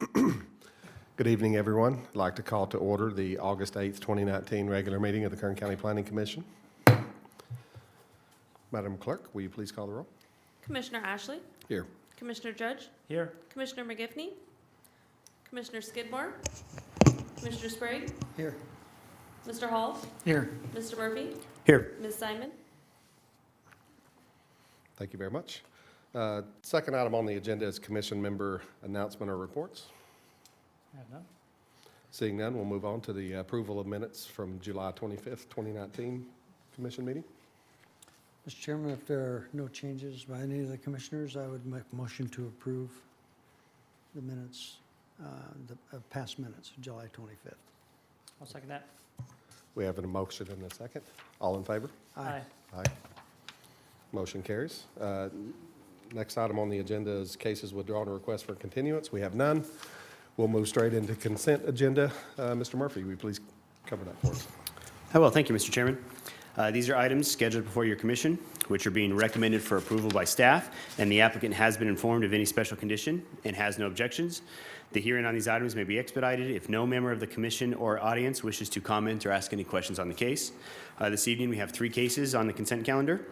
Good evening, everyone. I'd like to call to order the August 8th, 2019 regular meeting of the Kern County Planning Commission. Madam Clerk, will you please call the roll? Commissioner Ashley? Here. Commissioner Judge? Here. Commissioner McGivney? Commissioner Skidmore? Commissioner Sprague? Here. Mr. Hall? Here. Mr. Murphy? Here. Ms. Simon? Thank you very much. Second item on the agenda is commission member announcement or reports. I have none. Seeing none, we'll move on to the approval of minutes from July 25th, 2019 commission meeting. Mr. Chairman, if there are no changes by any of the commissioners, I would make a motion to approve the minutes, the past minutes of July 25th. I'll second that. We have a motion and a second. All in favor? Aye. Aye. Motion carries. Next item on the agenda is cases withdrawn or request for continuance. We have none. We'll move straight into consent agenda. Mr. Murphy, will you please cover that for us? I will. Thank you, Mr. Chairman. These are items scheduled before your commission, which are being recommended for approval by staff, and the applicant has been informed of any special condition and has no objections. The hearing on these items may be expedited if no member of the commission or audience wishes to comment or ask any questions on the case. This evening, we have 3 cases on the consent calendar.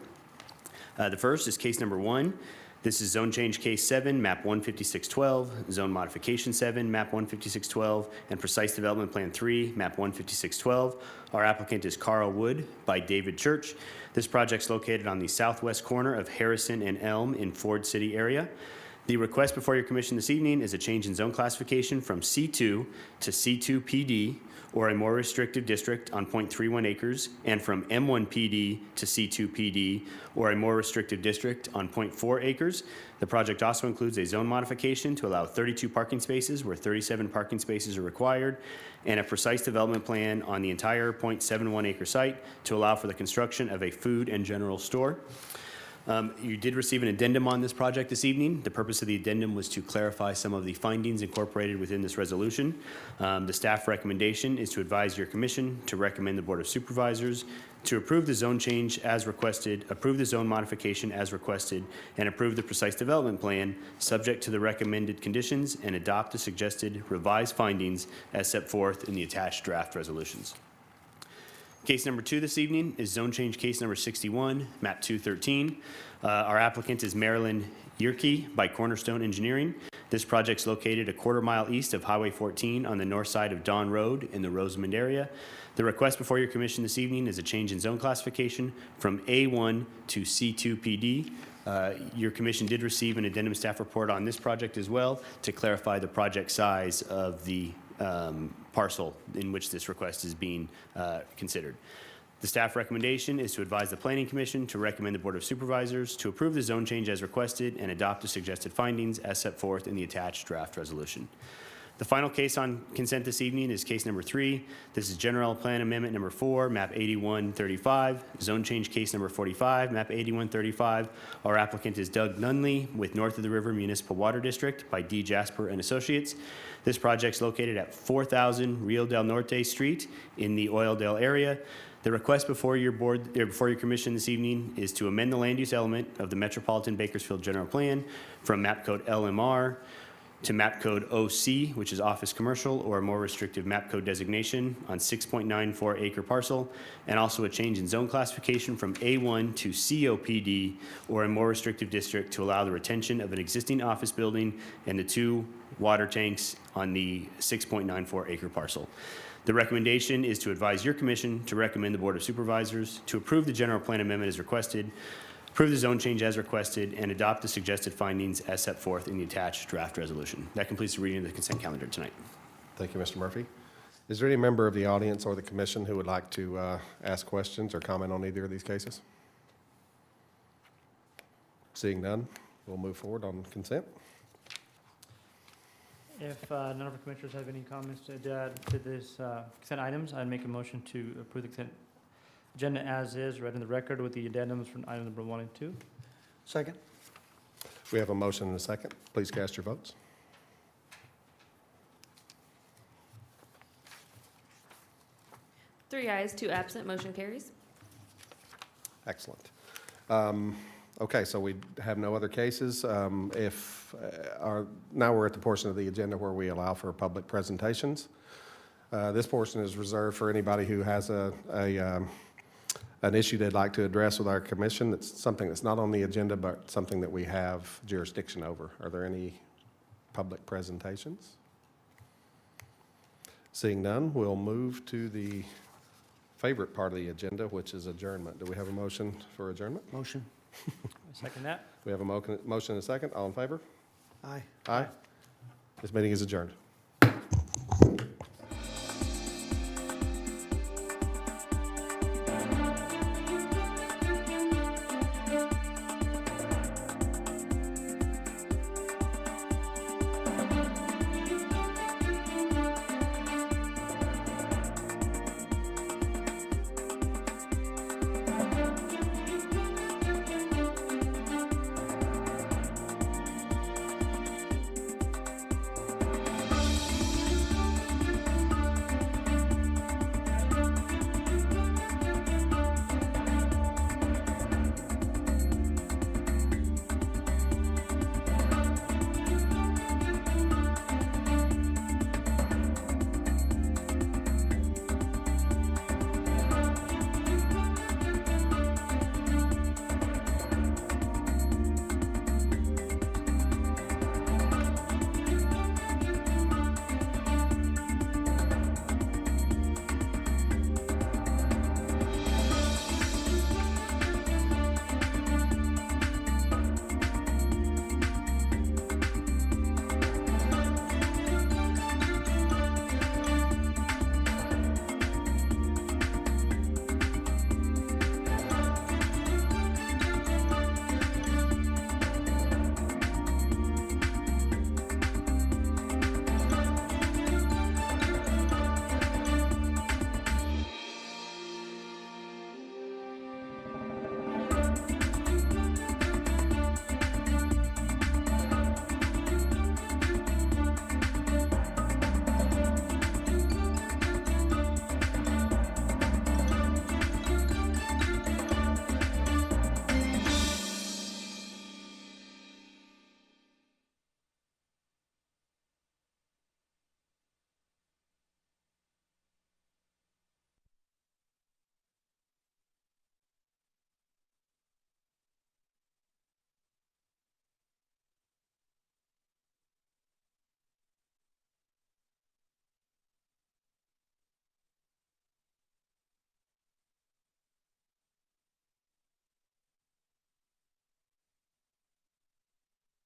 The first is case number 1. This is zone change case 7, map 15612, zone modification 7, map 15612, and precise development plan 3, map 15612. Our applicant is Carl Wood by David Church. This project's located on the southwest corner of Harrison and Elm in Ford City area. The request before your commission this evening is a change in zone classification from C2 to C2 PD, or a more restrictive district on 0.31 acres, and from M1 PD to C2 PD, or a more restrictive district on 0.4 acres. The project also includes a zone modification to allow 32 parking spaces where 37 parking spaces are required, and a precise development plan on the entire 0.71 acre site to allow for the construction of a food and general store. You did receive an addendum on this project this evening. The purpose of the addendum was to clarify some of the findings incorporated within this resolution. The staff recommendation is to advise your commission to recommend the Board of Supervisors to approve the zone change as requested, approve the zone modification as requested, and approve the precise development plan subject to the recommended conditions and adopt the suggested revised findings as set forth in the attached draft resolutions. Case number 2 this evening is zone change case number 61, map 213. Our applicant is Marilyn Yerke by Cornerstone Engineering. This project's located a quarter-mile east of Highway 14 on the north side of Don Road in the Rosamond area. The request before your commission this evening is a change in zone classification from A1 to C2 PD. Your commission did receive an addendum staff report on this project as well to clarify the project size of the parcel in which this request is being considered. The staff recommendation is to advise the Planning Commission to recommend the Board of Supervisors to approve the zone change as requested and adopt the suggested findings as set forth in the attached draft resolution. The final case on consent this evening is case number 3. This is General Plan Amendment number 4, map 8135, zone change case number 45, map 8135. Our applicant is Doug Nunley with North of the River Municipal Water District by D. Jasper and Associates. This project's located at 4000 Rio del Norte Street in the Oildale area. The request before your commission this evening is to amend the land use element of the Metropolitan Bakersfield General Plan from map code LMR to map code OC, which is office commercial, or a more restrictive map code designation on 6.94 acre parcel, and also a change in zone classification from A1 to COPD, or a more restrictive district to allow the retention of an existing office building and the 2 water tanks on the 6.94 acre parcel. The recommendation is to advise your commission to recommend the Board of Supervisors to approve the general plan amendment as requested, approve the zone change as requested, and adopt the suggested findings as set forth in the attached draft resolution. That completes the reading of the consent calendar tonight. Thank you, Mr. Murphy. Is there any member of the audience or the commission who would like to ask questions or comment on either of these cases? Seeing none, we'll move forward on consent. If none of our commissioners have any comments to add to this consent items, I'd make a motion to approve the consent agenda as is, read in the record with the addendums from item number 1 and 2. Second. We have a motion and a second. Please cast your votes. Three ayes, 2 absent, motion carries. Excellent. Okay, so we have no other cases. Now we're at the portion of the agenda where we allow for public presentations. This portion is reserved for anybody who has an issue they'd like to address with our commission. That's something that's not on the agenda, but something that we have jurisdiction over. Are there any public presentations? Seeing none, we'll move to the favorite part of the agenda, which is adjournment. Do we have a motion for adjournment? Motion. Second that. We have a motion and a second. All in favor? Aye. Aye. This meeting is adjourned.